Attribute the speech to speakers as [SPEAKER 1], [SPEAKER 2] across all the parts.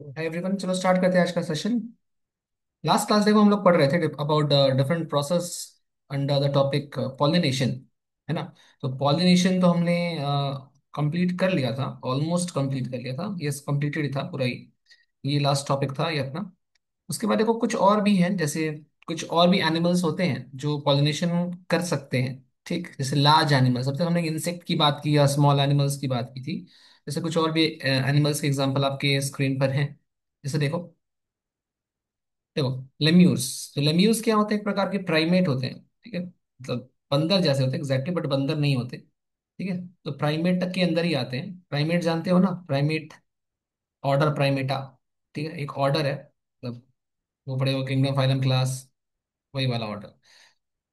[SPEAKER 1] Hi everyone, चलो start करते हैं आज का सेशन। लास्ट क्लास देखो हम लोग पढ़ रहे थे about different process under the topic pollination, है ना। तो पॉलिनेशन तो हमने कंप्लीट कर लिया था, ऑलमोस्ट कंप्लीट कर लिया था, यस कंप्लीटेड ही था पूरा ही। ये लास्ट टॉपिक था ये अपना। उसके बाद देखो कुछ और भी हैं, जैसे कुछ और भी एनिमल्स होते हैं जो पॉलिनेशन कर सकते हैं। ठीक, जैसे लार्ज एनिमल्स, अब तक हमने इंसेक्ट की बात की या स्मॉल एनिमल्स की बात की थी। जैसे कुछ और भी एनिमल्स के एग्जांपल आपके स्क्रीन पर हैं। जैसे देखो, देखो लेम्यूर्स। तो लेम्यूर्स क्या होते हैं? एक प्रकार के प्राइमेट होते हैं, ठीक है। मतलब बंदर जैसे होते हैं एग्जैक्टली, बट बंदर नहीं होते। ठीक है, तो प्राइमेट तक के अंदर ही आते हैं। प्राइमेट जानते हो ना, प्राइमेट, ऑर्डर प्राइमेटा। ठीक है, एक ऑर्डर है, मतलब वो पड़े हुए किंगडम फाइलम क्लास, वही वाला ऑर्डर।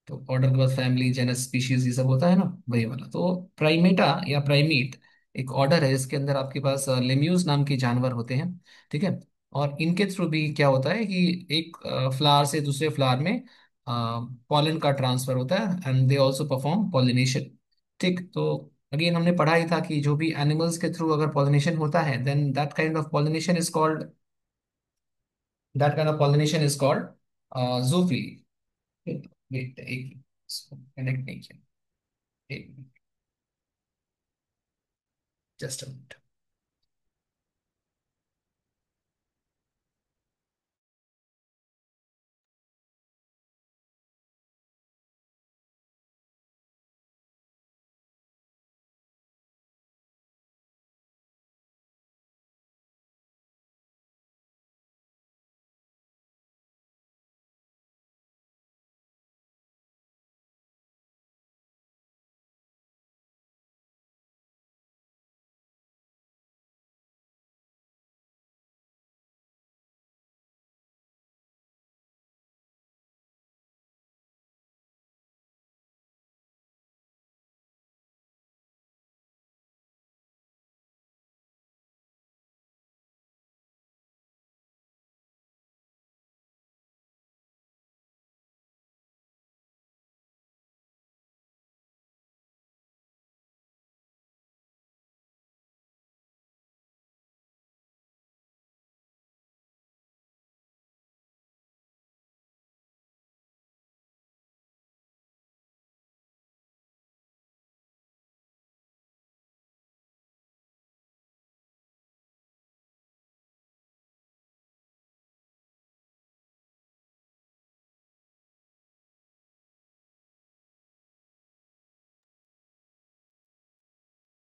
[SPEAKER 1] तो ऑर्डर के बाद फैमिली जेनस स्पीशीज ये सब होता है ना, वही वाला। तो प्राइमेटा या प्राइमेट एक ऑर्डर है, इसके अंदर आपके पास लेम्यूज नाम के जानवर होते हैं। ठीक है, और इनके थ्रू भी क्या होता है कि एक फ्लावर से दूसरे फ्लावर में पॉलन का ट्रांसफर होता है, and they also perform pollination. ठीक, तो अगेन हमने पढ़ा ही था कि जो भी एनिमल्स के थ्रू अगर पॉलिनेशन होता है, then that kind of pollination is called zoophily. Wait, एक कनेक्ट नहीं किया, एक जस्ट अ मिनट।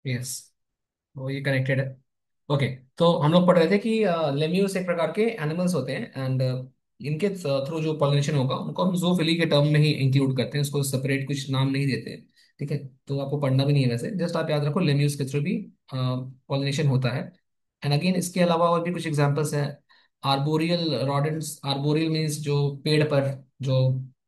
[SPEAKER 1] यस, वो ये कनेक्टेड है। ओके, तो हम लोग पढ़ रहे थे कि लेम्यूस एक प्रकार के एनिमल्स होते हैं, एंड इनके थ्रू जो पॉलिनेशन होगा उनको हम जूफिली के टर्म में ही इंक्लूड करते हैं, उसको सेपरेट कुछ नाम नहीं देते हैं। ठीक है, तो आपको पढ़ना भी नहीं है वैसे, जस्ट आप याद रखो लेम्यूस के थ्रू भी पॉलिनेशन होता है। एंड अगेन इसके अलावा और भी कुछ एग्जांपल्स हैं। आर्बोरियल रॉडेंट्स, आर्बोरियल मीन्स जो पेड़ पर, जो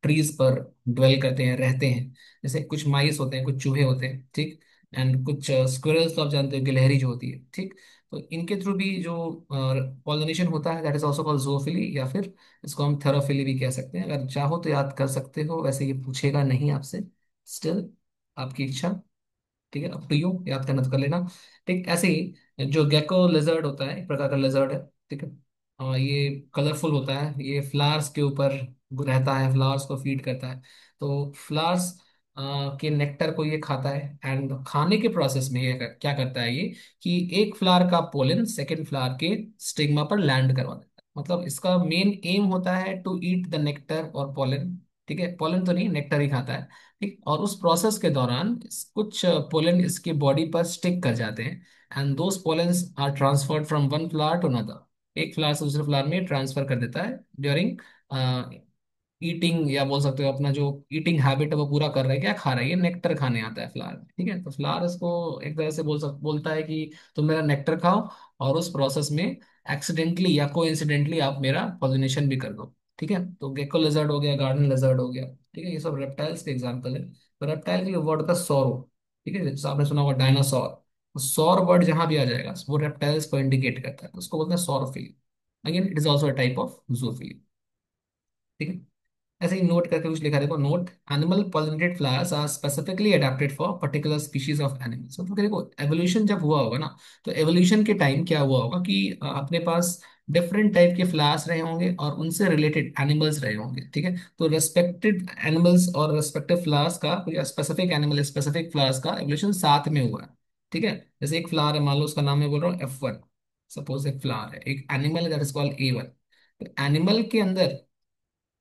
[SPEAKER 1] ट्रीज पर ड्वेल करते हैं, रहते हैं। जैसे कुछ माइस होते हैं, कुछ चूहे होते हैं, ठीक। एंड कुछ स्क्विरल्स तो आप जानते हो, गिलहरी जो होती है, ठीक। तो इनके थ्रू भी जो पॉलिनेशन होता है, that is also called zoophily, या फिर इसको हम थेरोफिली भी कह सकते हैं। अगर चाहो तो याद कर सकते हो, वैसे ये पूछेगा नहीं आपसे, स्टिल आपकी इच्छा। ठीक है, अप टू यू, याद करना तो कर लेना। ठीक, ऐसे ही जो गेको लेजर्ड होता है, एक प्रकार का लेजर्ड है। ठीक है, ये कलरफुल होता है, ये फ्लावर्स के ऊपर रहता है, फ्लावर्स को फीड करता है। तो फ्लावर्स के नेक्टर को ये खाता है, एंड खाने के प्रोसेस में ये क्या करता है ये, कि एक फ्लावर का पोलन सेकेंड फ्लावर के स्टिग्मा पर लैंड करवा देता है। मतलब इसका मेन एम होता है टू ईट द नेक्टर और पोलन। ठीक है, पोलन तो नहीं, नेक्टर ही खाता है। ठीक, और उस प्रोसेस के दौरान कुछ पोलन इसके बॉडी पर स्टिक कर जाते हैं, and those pollens are transferred from one flower to another. एक फ्लावर से दूसरे फ्लावर में ट्रांसफर कर देता है ड्यूरिंग ईटिंग, या बोल सकते हो अपना जो ईटिंग हैबिट है वो पूरा कर रहा है। क्या खा रहा है ये? नेक्टर खाने आता है फ्लावर में। ठीक है, तो फ्लावर इसको एक तरह से बोलता है कि तुम मेरा नेक्टर खाओ, और उस प्रोसेस में एक्सीडेंटली या कोइंसिडेंटली आप मेरा पॉलिनेशन भी कर दो। ठीक है, तो गेको लेजर्ड हो गया, गार्डन लेजर्ड हो गया। ठीक है, ये सब रेप्टाइल्स के एग्जाम्पल है। तो रेप्टाइल के लिए वर्ड का सौरो, ठीक है, जैसे आपने सुना होगा डायनासोर। तो सौर वर्ड जहां भी आ जाएगा वो रेप्टाइल्स को इंडिकेट करता है, तो उसको बोलते हैं saurophily. Again it is also a type of zoophily. ठीक है, ऐसे ही नोट करके कुछ लिखा, देखो note, animal pollinated flowers are specifically adapted for particular species of animals. तो देखो एवोल्यूशन जब हुआ होगा ना, तो एवोल्यूशन के टाइम क्या हुआ होगा कि अपने पास डिफरेंट टाइप के फ्लावर्स रहे होंगे और उनसे रिलेटेड एनिमल्स रहे होंगे। ठीक है, तो रेस्पेक्टेड एनिमल्स और रेस्पेक्टिव फ्लावर्स का, कोई स्पेसिफिक एनिमल स्पेसिफिक फ्लावर्स का एवोल्यूशन साथ में हुआ है। ठीक है, जैसे एक फ्लावर है, मान लो उसका नाम मैं बोल रहा हूँ F1, सपोज एक फ्लावर है, एक एनिमल है दैट इज कॉल्ड A1। तो एनिमल के अंदर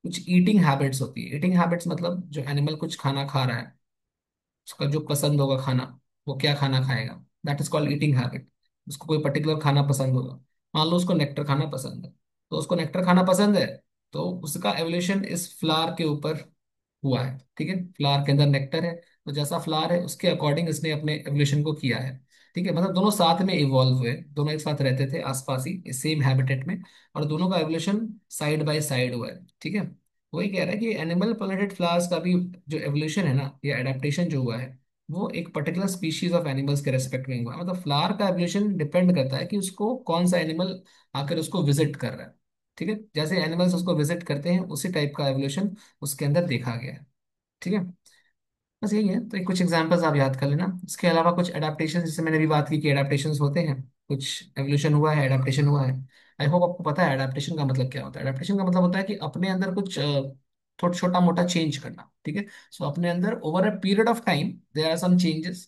[SPEAKER 1] कुछ ईटिंग हैबिट्स होती है। ईटिंग हैबिट्स मतलब जो एनिमल कुछ खाना खा रहा है, उसका जो पसंद होगा खाना, वो क्या खाना खाएगा, that is called eating habit. उसको कोई पर्टिकुलर खाना पसंद होगा, मान लो उसको नेक्टर खाना पसंद है, तो उसको नेक्टर खाना पसंद है, तो उसका एवोल्यूशन इस फ्लावर के ऊपर हुआ है। ठीक है, फ्लावर के अंदर नेक्टर है, तो जैसा फ्लावर है उसके अकॉर्डिंग इसने अपने एवोल्यूशन को किया है। ठीक है, मतलब दोनों साथ में इवॉल्व हुए, दोनों एक साथ रहते थे आसपास ही सेम हैबिटेट में, और दोनों का एवोल्यूशन साइड बाय साइड हुआ है। ठीक है, वही कह रहा है कि एनिमल पोलिनेटेड फ्लावर्स का भी जो एवोल्यूशन है ना, या एडेप्टेशन जो हुआ है, वो एक पर्टिकुलर स्पीशीज ऑफ एनिमल्स के रेस्पेक्ट में हुआ है। मतलब फ्लावर का एवोल्यूशन डिपेंड करता है कि उसको कौन सा एनिमल आकर उसको विजिट कर रहा है। ठीक है, जैसे एनिमल्स उसको विजिट करते हैं उसी टाइप का एवोल्यूशन उसके अंदर देखा गया है। ठीक है, बस यही है। तो एक कुछ एग्जांपल्स आप याद कर लेना, इसके अलावा कुछ एडाप्टेशन, जैसे मैंने भी बात की कि एडाप्टेशंस होते हैं, कुछ एवोल्यूशन हुआ है, एडाप्टेशन हुआ है। आई होप आपको पता है एडाप्टेशन का मतलब क्या होता है। एडाप्टेशन का मतलब होता है कि अपने अंदर कुछ थोड़ा छोटा मोटा चेंज करना। ठीक है, सो अपने अंदर over a period of time there are some changes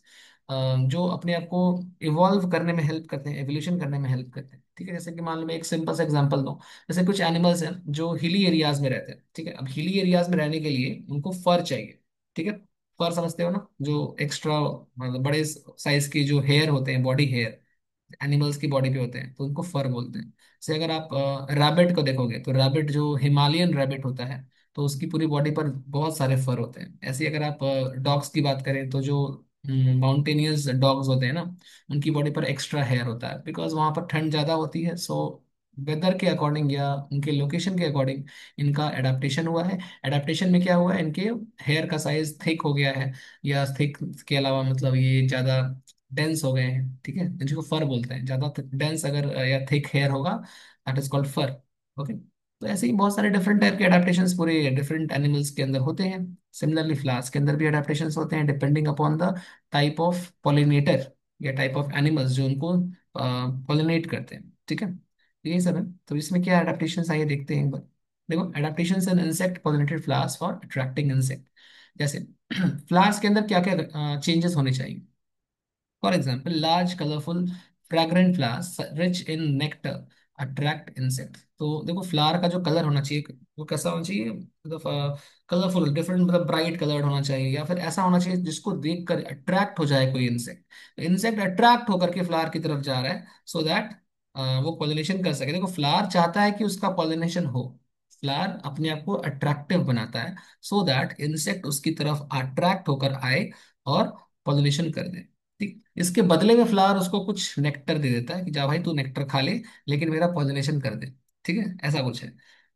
[SPEAKER 1] जो अपने आप को इवॉल्व करने में हेल्प करते हैं, एवोल्यूशन करने में हेल्प करते हैं। ठीक है, जैसे कि मान लो मैं एक सिंपल सा एग्जांपल दूं, जैसे कुछ एनिमल्स हैं जो हिली एरियाज में रहते हैं। ठीक है, अब हिली एरियाज में रहने के लिए उनको फर चाहिए। ठीक है, फर समझते हो ना, जो एक्स्ट्रा मतलब बड़े साइज के जो हेयर होते हैं, बॉडी हेयर एनिमल्स की बॉडी पे होते हैं, तो उनको फर बोलते हैं। जैसे अगर आप रैबिट को देखोगे, तो रैबिट जो हिमालयन रैबिट होता है, तो उसकी पूरी बॉडी पर बहुत सारे फर होते हैं। ऐसे ही अगर आप डॉग्स की बात करें, तो जो माउंटेनियस डॉग्स होते हैं ना, उनकी बॉडी पर एक्स्ट्रा हेयर होता है, बिकॉज वहां पर ठंड ज्यादा होती है। सो वेदर के अकॉर्डिंग या उनके लोकेशन के अकॉर्डिंग इनका एडाप्टेशन हुआ है। एडाप्टेशन में क्या हुआ है, इनके हेयर का साइज थिक हो गया है, या थिक के अलावा मतलब ये ज्यादा डेंस हो गए हैं। ठीक है, जिनको फर बोलते हैं, ज्यादा डेंस अगर या थिक हेयर होगा, that is called fur. Okay, तो ऐसे ही बहुत सारे डिफरेंट टाइप के एडेप्टेशंस पूरे डिफरेंट एनिमल्स के अंदर होते हैं। सिमिलरली फ्लावर्स के अंदर भी एडेप्टेशंस होते हैं, depending upon the type of pollinator या टाइप ऑफ एनिमल्स जो उनको पॉलिनेट करते हैं। ठीक है, यही सब है। तो इसमें क्या एडेप्टेशंस आइए देखते हैं एक बार। देखो, adaptations in insect pollinated flowers for attracting insect. जैसे फ्लावर्स के अंदर क्या क्या चेंजेस होने चाहिए। For example, large, colorful, fragrant flowers rich in nectar attract insects. तो देखो फ्लावर का जो कलर होना चाहिए वो कैसा होना चाहिए, मतलब कलरफुल, डिफरेंट, मतलब ब्राइट कलर्ड होना चाहिए, या फिर ऐसा होना चाहिए जिसको देख कर अट्रैक्ट हो जाए कोई इंसेक्ट। इंसेक्ट अट्रैक्ट होकर के फ्लावर की तरफ जा रहा है, सो दैट वो पॉलिनेशन कर सके। देखो फ्लावर चाहता है कि उसका पॉलिनेशन हो, फ्लावर अपने आप को अट्रैक्टिव बनाता है, सो दैट इंसेक्ट उसकी तरफ अट्रैक्ट होकर आए और पॉलिनेशन कर दे। ठीक, इसके बदले में फ्लावर उसको कुछ नेक्टर दे देता है कि जा भाई तू नेक्टर खा ले, लेकिन मेरा पॉलिनेशन कर दे। ठीक है, ऐसा कुछ है।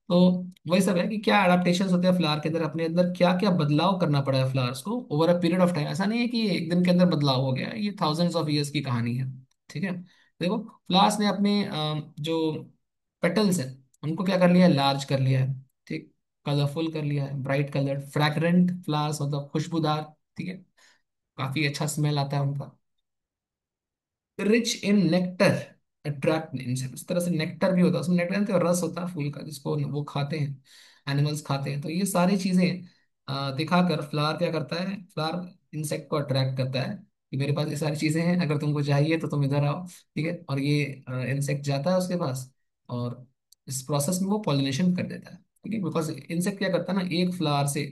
[SPEAKER 1] तो वही सब है कि क्या अडेप्टेशन होते हैं फ्लावर के अंदर, अपने अंदर क्या क्या बदलाव करना पड़ा है फ्लावर्स को over a period of time. ऐसा नहीं है कि एक दिन के अंदर बदलाव हो गया, ये थाउजेंड्स ऑफ ईयर्स की कहानी है। ठीक है, देखो फ्लावर्स ने अपने जो पेटल्स हैं उनको क्या कर लिया है, लार्ज कर लिया है। ठीक, कलरफुल कर लिया है, ब्राइट कलर्ड, फ्रैग्रेंट फ्लावर्स मतलब खुशबूदार। ठीक है, काफी अच्छा स्मेल आता है उनका। Rich in nectar attract insect, इस तरह से नेक्टर भी होता है, उसमें नेक्टर जानते हो, रस होता है फूल का, जिसको वो खाते हैं, एनिमल्स खाते हैं। तो ये सारी चीजें दिखाकर फ्लावर क्या करता है, फ्लावर इंसेक्ट को अट्रैक्ट करता है कि मेरे पास ये सारी चीजें हैं, अगर तुमको चाहिए तो तुम इधर आओ। ठीक है, और ये इंसेक्ट जाता है उसके पास, और इस प्रोसेस में वो पॉलिनेशन कर देता है। ठीक है, बिकॉज इंसेक्ट क्या करता है ना, एक फ्लावर से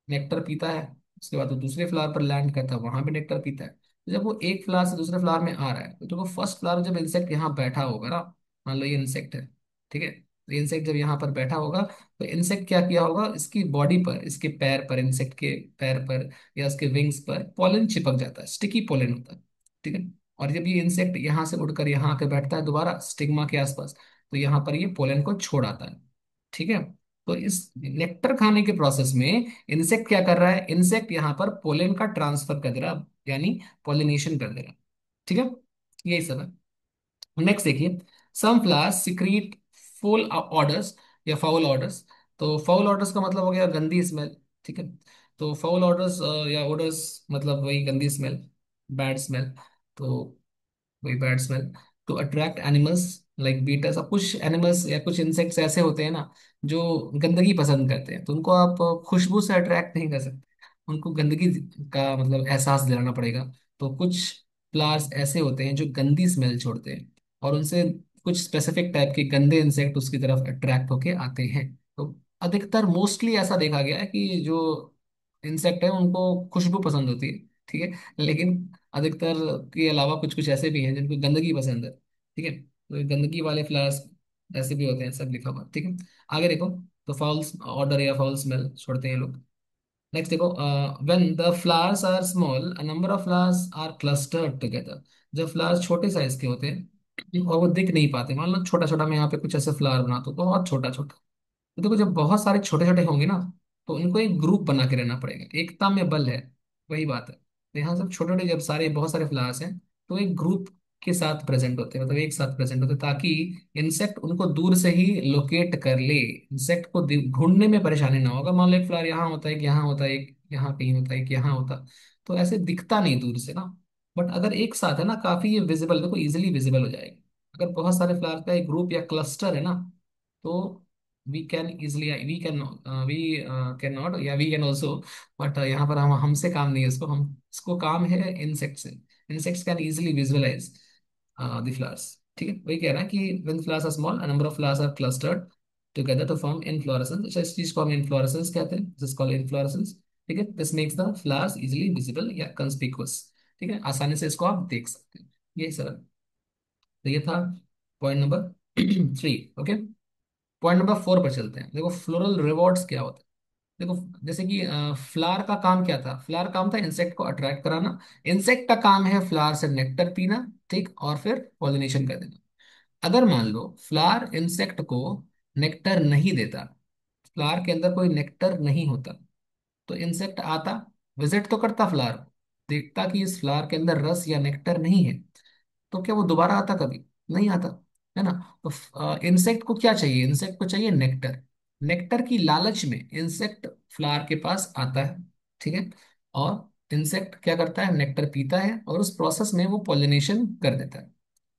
[SPEAKER 1] नेक्टर पीता है, उसके बाद वो दूसरे फ्लावर पर लैंड करता है, वहां भी नेक्टर पीता है। तो जब वो एक फ्लावर से दूसरे फ्लावर में आ रहा है, तो देखो फर्स्ट फ्लावर जब इंसेक्ट यहाँ बैठा होगा ना, मान लो ये इंसेक्ट है। ठीक है, तो इंसेक्ट जब यहाँ पर बैठा होगा, तो इंसेक्ट क्या किया होगा, इसकी बॉडी पर, इसके पैर पर, इंसेक्ट के पैर पर या उसके विंग्स पर पॉलन चिपक जाता है, स्टिकी पॉलन होता है। ठीक है, और जब ये इंसेक्ट यहाँ से उड़कर यहाँ आके बैठता है दोबारा स्टिग्मा के आसपास, तो यहाँ पर ये पोलन को छोड़ आता है। ठीक है, तो इस नेक्टर खाने के प्रोसेस में इंसेक्ट क्या कर रहा है, इंसेक्ट यहाँ पर पोलन का ट्रांसफर कर दे रहा है, यानी पॉलिनेशन कर दे रहा है। ठीक है, यही सब है। नेक्स्ट देखिए, सम फ्लावर्स सिक्रीट फूल ऑर्डर्स या फाउल ऑर्डर्स। तो फाउल ऑर्डर्स का मतलब हो गया गंदी स्मेल। ठीक है, तो फाउल ऑर्डर्स या ऑर्डर्स मतलब वही गंदी स्मेल, बैड स्मेल। तो वही bad smell to attract animals like beetles. अब कुछ एनिमल्स या कुछ इंसेक्ट्स ऐसे होते हैं ना जो गंदगी पसंद करते हैं, तो उनको आप खुशबू से अट्रैक्ट नहीं कर सकते, उनको गंदगी का मतलब एहसास दिलाना पड़ेगा। तो कुछ फ्लावर्स ऐसे होते हैं जो गंदी स्मेल छोड़ते हैं, और उनसे कुछ स्पेसिफिक टाइप के गंदे इंसेक्ट उसकी तरफ अट्रैक्ट होके आते हैं। तो अधिकतर मोस्टली ऐसा देखा गया है कि जो इंसेक्ट है उनको खुशबू पसंद होती है, ठीक है, लेकिन अधिकतर के अलावा कुछ कुछ ऐसे भी हैं जिनको गंदगी पसंद है, ठीक है। तो ये गंदगी वाले फ्लावर्स ऐसे भी होते हैं, सब लिखा हुआ है, ठीक है। आगे देखो, तो फाउल्स ऑर्डर या फाउल स्मेल छोड़ते हैं लोग। नेक्स्ट देखो, when the flowers are small a number of flowers are clustered together. जब फ्लावर्स छोटे साइज के होते हैं और वो दिख नहीं पाते, मान लो छोटा छोटा, मैं यहाँ पे कुछ ऐसे फ्लावर बनाता हूँ, तो बहुत छोटा छोटा, तो देखो जब बहुत सारे छोटे छोटे होंगे ना, तो इनको एक ग्रुप बना के रहना पड़ेगा, एकता में बल है, वही बात है। तो यहाँ सब छोटे छोटे जब सारे बहुत सारे फ्लावर्स हैं, तो एक ग्रुप के साथ प्रेजेंट होते हैं, मतलब एक साथ प्रेजेंट होते हैं, ताकि इंसेक्ट उनको दूर से ही लोकेट कर ले, इंसेक्ट को ढूंढने में परेशानी ना होगा। मान लो एक फ्लावर यहाँ होता है, एक यहाँ होता है, एक यहाँ कहीं होता है, एक यहाँ होता, तो ऐसे दिखता नहीं दूर से ना। बट अगर एक साथ है ना, काफी ये विजिबल, देखो इजिली विजिबल हो जाएगा। अगर बहुत सारे फ्लावर का एक ग्रुप या क्लस्टर है ना, तो we can easily, we can not, या वी कैन ऑल्सो, बट यहाँ पर हम हमसे काम नहीं है इसको, हम इसको काम है इंसेक्ट से। Insects can easily visualize the flowers, ठीक है। वही कह रहा है कि when flowers are small a number of flowers are clustered together to form inflorescence. अच्छा, इस चीज को हम इनफ्लोरेसेंस कहते हैं, दिस कॉल्ड इनफ्लोरेसेंस, ठीक है। This makes the flowers easily visible या कंस्पिकुअस, ठीक है, आसानी से इसको आप देख सकते हैं। यही सर, तो ये था point number 3, okay. Point number 4 पर चलते हैं। देखो फ्लोरल रिवॉर्ड्स क्या होते हैं। देखो जैसे कि फ्लावर का काम क्या था, फ्लावर काम था इंसेक्ट को अट्रैक्ट कराना। इंसेक्ट का काम है फ्लावर से नेक्टर पीना, ठीक, और फिर पॉलिनेशन कर देना। अगर मान लो फ्लावर इंसेक्ट को नेक्टर नहीं देता, फ्लावर के अंदर कोई नेक्टर नहीं होता, तो इंसेक्ट आता, विजिट तो करता फ्लावर, देखता कि इस फ्लावर के अंदर रस या नेक्टर नहीं है, तो क्या वो दोबारा आता? कभी नहीं आता, है ना। तो इंसेक्ट को क्या चाहिए? इंसेक्ट को चाहिए नेक्टर। नेक्टर की लालच में इंसेक्ट फ्लावर के पास आता है, ठीक है, और इंसेक्ट क्या करता है? नेक्टर पीता है, और उस प्रोसेस में वो पॉलिनेशन कर देता है,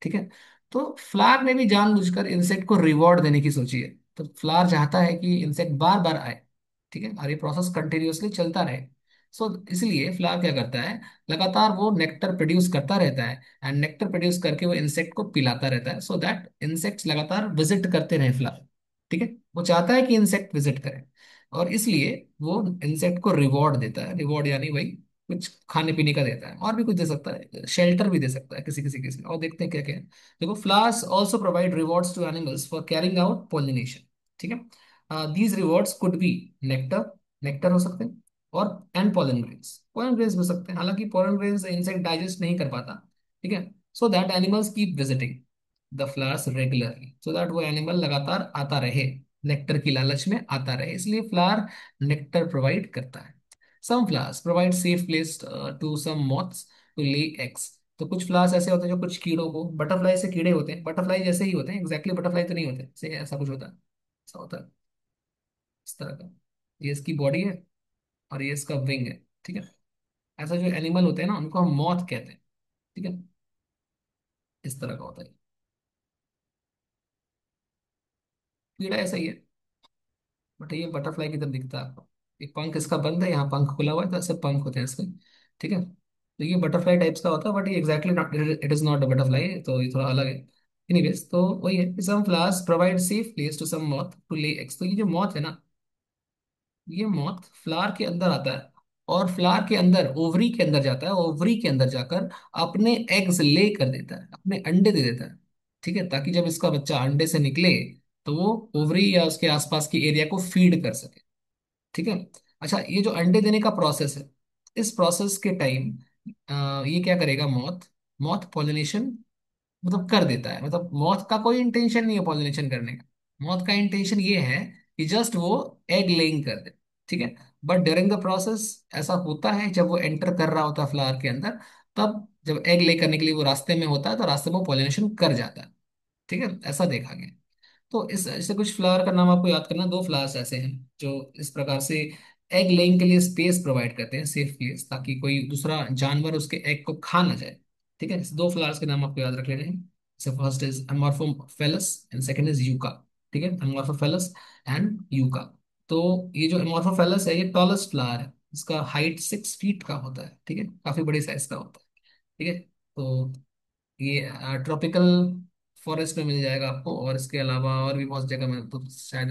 [SPEAKER 1] ठीक है। तो फ्लावर ने भी जानबूझकर इंसेक्ट को रिवॉर्ड देने की सोची है। तो फ्लावर चाहता है कि इंसेक्ट बार बार आए, ठीक है, और ये प्रोसेस कंटिन्यूअसली चलता रहे। सो इसलिए फ्लावर क्या करता है, लगातार वो नेक्टर प्रोड्यूस करता रहता है, एंड नेक्टर प्रोड्यूस करके वो इंसेक्ट को पिलाता रहता है, सो दैट इंसेक्ट्स लगातार विजिट करते रहे फ्लावर, ठीक है। वो चाहता है कि इंसेक्ट विजिट करे, और इसलिए वो इंसेक्ट को रिवॉर्ड देता है। रिवॉर्ड यानी वही कुछ खाने पीने का देता है, और भी कुछ दे सकता है, शेल्टर भी दे सकता है किसी किसी केस में। और देखते हैं क्या क्या है। देखो flowers also provide rewards to animals for carrying out pollination, ठीक है। These rewards could be nectar, nectar हो सकते हैं, और and pollen grains, pollen grains हो सकते हैं। हालांकि पोलन ग्रेन्स इंसेक्ट डाइजेस्ट नहीं कर पाता, ठीक है। So that animals keep visiting the flowers regularly, so that वो एनिमल लगातार आता रहे, नेक्टर की लालच में आता रहे, इसलिए फ्लावर नेक्टर प्रोवाइड करता है। Some flowers provide safe place to some moths to lay eggs. तो कुछ फ्लावर्स ऐसे होते हैं जो कुछ कीड़ों को, बटरफ्लाई से कीड़े होते हैं, बटरफ्लाई जैसे ही होते हैं, एग्जैक्टली बटरफ्लाई तो नहीं होते, ऐसा कुछ होता है, ऐसा होता है इस तरह का। ये इसकी बॉडी है, और ये इसका विंग है, ठीक है। ऐसा जो एनिमल होते हैं ना, उनको हम मॉथ कहते हैं, ठीक है। इस तरह का होता है कीड़ा, ऐसा ही है, बट ये बटरफ्लाई की तरह दिखता है आपको। एक पंख इसका बंद है, यहाँ पंख खुला हुआ है, तो ऐसे पंख होते हैं इसके, ठीक है। तो ये बटरफ्लाई टाइप्स का होता है, बट ये exactly not, it is not a butterfly, तो ये थोड़ा अलग है। एनीवेज, तो वही है, some flowers provide safe place to some moth to lay eggs. तो ये जो मॉथ है ना, ये मॉथ फ्लावर के अंदर आता है, और फ्लावर के अंदर ओवरी के अंदर जाता है, ओवरी के अंदर जाकर अपने एग्स ले कर देता है, अपने अंडे दे देता है, ठीक है, ताकि जब इसका बच्चा अंडे से निकले, तो वो ओवरी या उसके आसपास की एरिया को फीड कर सके, ठीक है। अच्छा, ये जो अंडे देने का प्रोसेस है, इस प्रोसेस के टाइम ये क्या करेगा, मॉथ, मॉथ पॉलिनेशन मतलब कर देता है। मतलब मॉथ का कोई इंटेंशन नहीं है पॉलिनेशन करने का, मॉथ का इंटेंशन ये है कि जस्ट वो एग लेइंग कर दे, ठीक है। बट ड्यूरिंग द प्रोसेस ऐसा होता है, जब वो एंटर कर रहा होता है फ्लावर के अंदर, तब जब एग ले करने के लिए वो रास्ते में होता है, तो रास्ते में वो पॉलिनेशन कर जाता है, ठीक है, ऐसा देखा गया। तो इस ऐसे कुछ फ्लावर का नाम आपको याद करना। दो फ्लावर्स ऐसे हैं जो इस प्रकार से एग लेइंग के लिए स्पेस प्रोवाइड करते हैं, सेफ प्लेस, ताकि कोई दूसरा जानवर उसके एग को खा ना जाए, ठीक है। इस दो फ्लावर्स के नाम आपको याद रख लेने हैं। So first is amorphophallus and second is yucca. ठीक है, एमॉर्फोफेलस एंड यूका। तो ये जो एमॉर्फोफेलस है ये टॉलेस्ट फ्लावर है, इसका हाइट 6 फीट का होता है। ठीक है, काफी बड़े साइज का होता है। ठीक है, तो ये ट्रॉपिकल फॉरेस्ट में मिल जाएगा आपको, और इसके अलावा और भी बहुत जगह में, तो शायद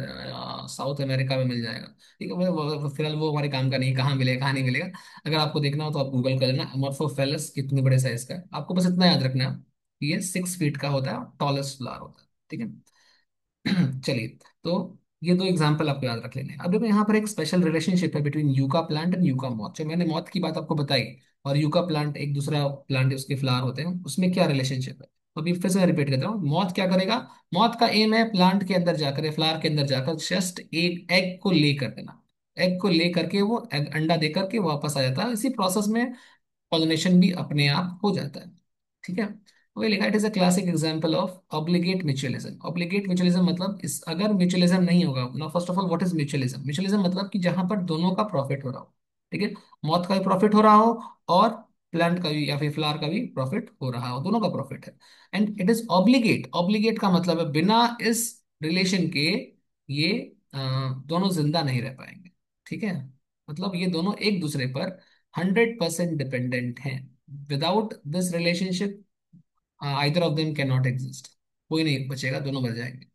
[SPEAKER 1] साउथ अमेरिका में मिल जाएगा। ठीक है, फिलहाल वो हमारे काम का नहीं, कहाँ मिलेगा कहाँ नहीं मिलेगा। अगर आपको देखना हो तो आप गूगल कर लेना अमोर्फोफेलस कितने बड़े साइज का है, आपको बस इतना याद रखना है कि ये 6 फीट का होता है, टॉलेस्ट फ्लावर होता है। ठीक है। चलिए, तो ये दो एग्जाम्पल आपको याद रख लेने हैं। अब देखो यहाँ पर एक स्पेशल रिलेशनशिप है between yucca plant and yucca moth. जो मैंने मॉथ की बात आपको बताई, और यूका प्लांट एक दूसरा प्लांट है, उसके फ्लावर होते हैं, उसमें क्या रिलेशनशिप है। तो अभी फिर से रिपीट करता हूँ, मॉथ क्या करेगा। मॉथ का एम है प्लांट के अंदर जाकर, फ्लावर के अंदर जाकर जस्ट एक एग को ले कर देना। एग को ले करके वो अंडा दे करके वापस आ जाता है। इसी प्रोसेस में पॉलिनेशन भी अपने आप हो जाता है। ठीक है, वही लिखा, it is a classic example of obligate mutualism. Obligate mutualism मतलब इस, अगर म्यूचुअलिज्म नहीं होगा ना, first of all what is mutualism. Mutualism मतलब कि जहां पर दोनों का प्रॉफिट हो रहा हो। ठीक है, मौत का भी प्रॉफिट हो रहा हो, और प्लांट का भी या फिर फ्लावर का भी प्रॉफिट हो रहा हो, दोनों का प्रॉफिट है। And it is obligate. Obligate का मतलब है बिना इस रिलेशन के ये दोनों जिंदा नहीं रह पाएंगे। ठीक है, मतलब ये दोनों एक दूसरे पर 100% डिपेंडेंट हैं। Without this relationship either of them can not exist. कोई नहीं बचेगा, दोनों मर जाएंगे।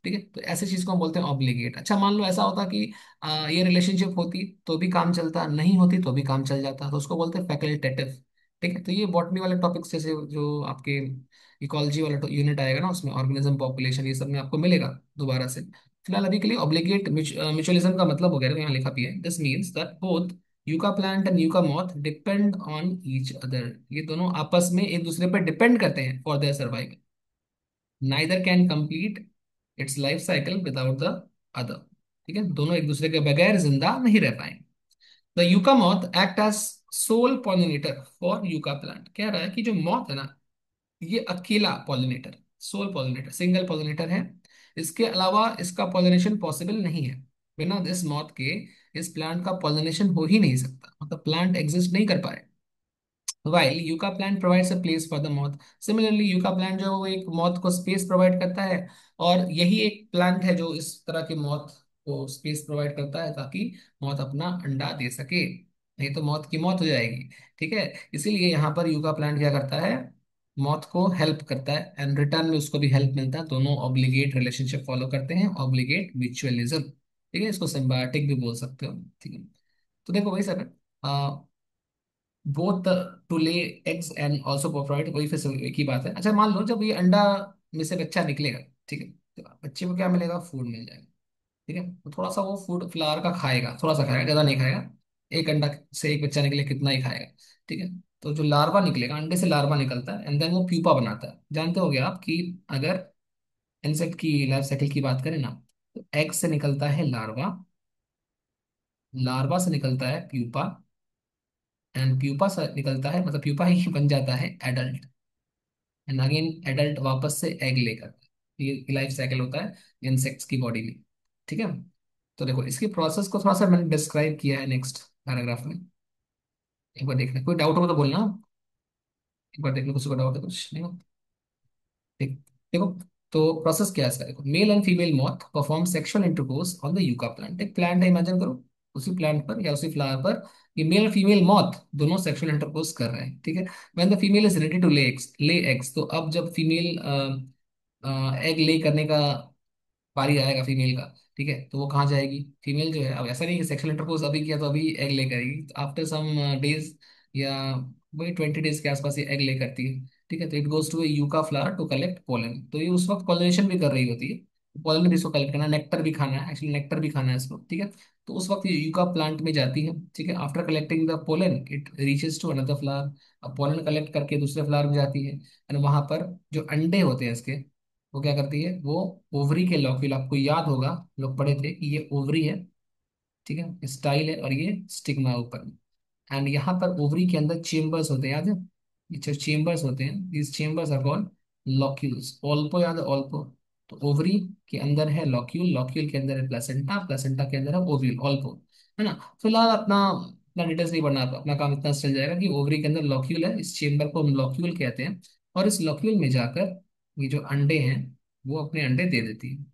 [SPEAKER 1] ठीक है, तो ऐसे चीज को हम बोलते हैं ऑब्लिगेट। अच्छा, मान लो ऐसा होता कि ये रिलेशनशिप होती तो भी काम चलता, नहीं होती तो भी काम चल जाता, तो उसको बोलते हैं फैकल्टेटिव। ठीक है, तो ये बॉटनी वाले टॉपिक्स जैसे जो आपके इकोलॉजी वाला यूनिट आएगा ना, उसमें ऑर्गेनिज्म पॉपुलेशन ये सब में आपको मिलेगा दोबारा से। फिलहाल अभी के लिए ऑब्लिगेट म्यूचुअलिज्म का मतलब हो गया, यहाँ लिखा भी है, this means that both yucca plant and yucca moth depend on each other. ये दोनों आपस में एक दूसरे पर डिपेंड करते हैं for their survival. Neither can complete it's life cycle without the other. ठीक है, दोनों एक दूसरे के बगैर जिंदा नहीं रह पाएंगे। The yucca moth act as sole pollinator for yucca plant. कह रहा है कि जो मॉथ है ना, ये अकेला pollinator, sole pollinator, single pollinator है। इसके अलावा इसका पॉलिनेशन पॉसिबल नहीं है। बिना इस मॉथ के इस प्लांट का पॉलिनेशन हो ही नहीं सकता, मतलब प्लांट एग्जिस्ट नहीं कर पाए। While yucca plant provides a place for the moth. Similarly, yucca plant जो है वो एक moth को स्पेस प्रोवाइड करता है, और यही एक प्लांट है जो इस तरह के moth को स्पेस प्रोवाइड करता है ताकि moth अपना अंडा दे सके, नहीं तो moth की मौत हो जाएगी। ठीक है, इसीलिए यहाँ पर यूका प्लांट क्या करता है, moth को हेल्प करता है, एंड रिटर्न में उसको भी हेल्प मिलता है। दोनों ऑब्लिगेट रिलेशनशिप फॉलो करते हैं, ऑब्लिगेट म्यूचुअलिज्म। ठीक है, इसको सिम्बायोटिक भी बोल सकते हो। ठीक है, तो देखो वही सब है, both to lay eggs and also provide, वही फिर से एक ही बात है। अच्छा, मान लो जब ये अंडा में से बच्चा निकलेगा, ठीक है, तो बच्चे को क्या मिलेगा, फूड मिल जाएगा। ठीक है, तो थोड़ा सा वो फूड फ्लावर का खाएगा, थोड़ा सा खाएगा, ज्यादा नहीं खाएगा। एक अंडा से एक बच्चा निकले कितना ही खाएगा। ठीक है, तो जो लार्वा निकलेगा, अंडे से लार्वा निकलता है, एंड देन वो प्यूपा बनाता है। जानते होगे आप कि अगर इंसेक्ट की लाइफ साइकिल की बात करें ना, तो एग से निकलता है लार्वा, लार्वा से निकलता है प्यूपा, एंड प्यूपा से निकलता है, मतलब प्यूपा ही बन जाता है एडल्ट, एंड अगेन एडल्ट वापस से एग लेकर। ये लाइफ साइकिल होता है इंसेक्ट्स की बॉडी में। ठीक है, तो देखो इसकी प्रोसेस को थोड़ा सा मैंने डिस्क्राइब किया है नेक्स्ट पैराग्राफ में। एक बार देखना, कोई डाउट हो तो बोलना। एक बार देख लो, किसी को डाउट है कुछ नहीं हो? ठीक, देखो, तो प्रोसेस क्या है इसका, देखो, male and female moth perform sexual intercourse on the yucca plant. एक प्लांट है, इमेजिन करो, उसी प्लांट पर या उसी फ्लावर पर ये मेल और फीमेल मॉथ दोनों सेक्सुअल इंटरकोर्स कर रहे हैं। ठीक है, when the female is ready to lay eggs, तो अब जब फीमेल एग ले करने का पारी आएगा फीमेल का, ठीक है, तो वो कहाँ जाएगी, फीमेल जो है, अब ऐसा नहीं कि सेक्सुअल इंटरकोर्स अभी किया तो अभी एग ले करेगी, तो आफ्टर सम डेज या वही 20 डेज के आसपास ये एग ले करती है। ठीक है, तो it goes to a yucca flower to collect pollen. तो ये उस वक्त पॉलिनेशन भी कर रही होती है, पोलन भी इसको कलेक्ट करना है, नेक्टर भी खाना है, एक्चुअली नेक्टर भी खाना है इसको। ठीक है, तो उस वक्त ये यूका प्लांट में जाती है। ठीक है, after collecting the pollen it reaches to another flower. अब पोलन कलेक्ट करके दूसरे फ्लावर में जाती है, एंड वहां पर जो अंडे होते हैं इसके, वो क्या करती है, वो ओवरी के लॉक्यूल, आपको याद होगा, लोग पढ़े थे कि ये ओवरी है। ठीक है, स्टाइल है, और ये स्टिग्मा ऊपर। एंड यहाँ पर ओवरी के अंदर चेम्बर्स होते हैं, याद है, ये जो चेम्बर्स होते हैं, these chambers are called locules. ओल्पो याद है, ओल्पो। तो ओवरी के अंदर है लॉक्यूल, लॉक्यूल के अंदर है प्लेसेंटा, प्लेसेंटा के अंदर है ओव्यूल, ओल्पो, है ना। फिलहाल अपना इतना डिटेल्स नहीं पढ़ना, अपना काम इतना चल जाएगा कि ओवरी के अंदर लॉक्यूल है, इस चेम्बर को हम लॉक्यूल कहते हैं, और इस लॉक्यूल में जाकर ये जो अंडे हैं वो अपने अंडे दे देती है।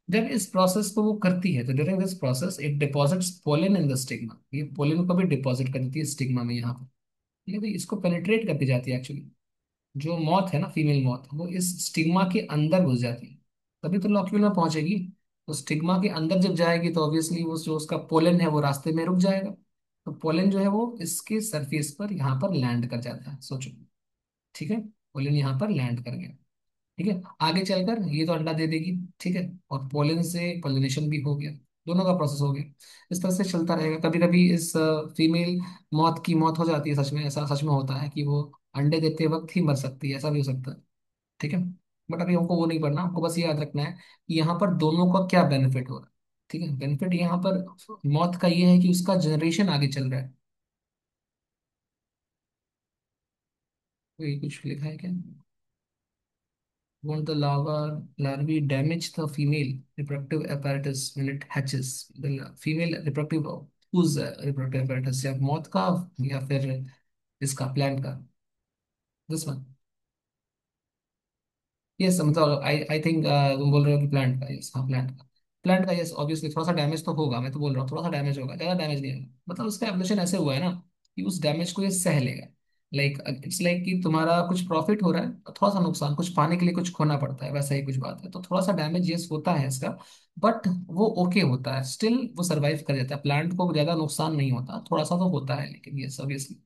[SPEAKER 1] जब इस प्रोसेस को वो करती है तो during this process it deposits pollen in the stigma, ये पोलन को भी डिपॉजिट कर देती है स्टिग्मा में यहाँ पर। ठीक है, तो इसको पेनिट्रेट करती जाती है एक्चुअली। जो मौत है ना, फीमेल मौत, वो इस स्टिग्मा के अंदर घुस जाती है, तभी तो लॉक्यूल में पहुंचेगी। तो स्टिग्मा के अंदर जब जाएगी तो ऑब्वियसली वो जो उसका पोलन है वो रास्ते में रुक जाएगा। तो पोलन जो है वो इसके सरफेस पर यहाँ पर लैंड कर जाता है, सोचो। ठीक है, पोलन यहाँ पर लैंड कर गया। ठीक है, आगे चलकर ये तो अंडा दे देगी। ठीक है, और पोलन से पोलिनेशन भी हो गया, दोनों का प्रोसेस हो गया। इस तरह से चलता रहेगा। कभी कभी इस फीमेल मौत की मौत हो जाती है, सच में ऐसा सच में होता है कि वो अंडे देते वक्त ही मर सकती है, ऐसा भी हो सकता है। ठीक है, बट अभी हमको वो नहीं पढ़ना, हमको बस ये याद रखना है कि यहाँ पर दोनों का क्या बेनिफिट हो रहा है। ठीक है, बेनिफिट यहाँ पर मौत का ये है कि उसका जनरेशन आगे चल रहा है। तो ये कुछ लिखा है क्या? Won't the larvae damage the female reproductive apparatus when it hatches? The female reproductive, whose reproductive apparatus, या मौत का या फिर इसका प्लांट का? This one. यस, मतलब आई थिंक तुम बोल रहे हो कि प्लांट का। यस, हाँ प्लांट का। प्लांट का यस, ऑब्वियसली थोड़ा सा डैमेज तो होगा, मैं तो बोल रहा हूँ थोड़ा सा डैमेज होगा, ज्यादा डैमेज नहीं होगा। मतलब उसका एवोल्यूशन ऐसे हुआ है ना कि उस डैमेज को ये सह लेगा। लाइक इट्स लाइक कि तुम्हारा कुछ प्रॉफिट हो रहा है और थोड़ा सा नुकसान, कुछ पाने के लिए कुछ खोना पड़ता है, वैसा ही कुछ बात है। तो थोड़ा सा डैमेज यस होता है इसका, बट वो ओके होता है, स्टिल वो सर्वाइव कर जाता है। प्लांट को ज्यादा नुकसान नहीं होता, थोड़ा सा तो होता है लेकिन यस ऑब्वियसली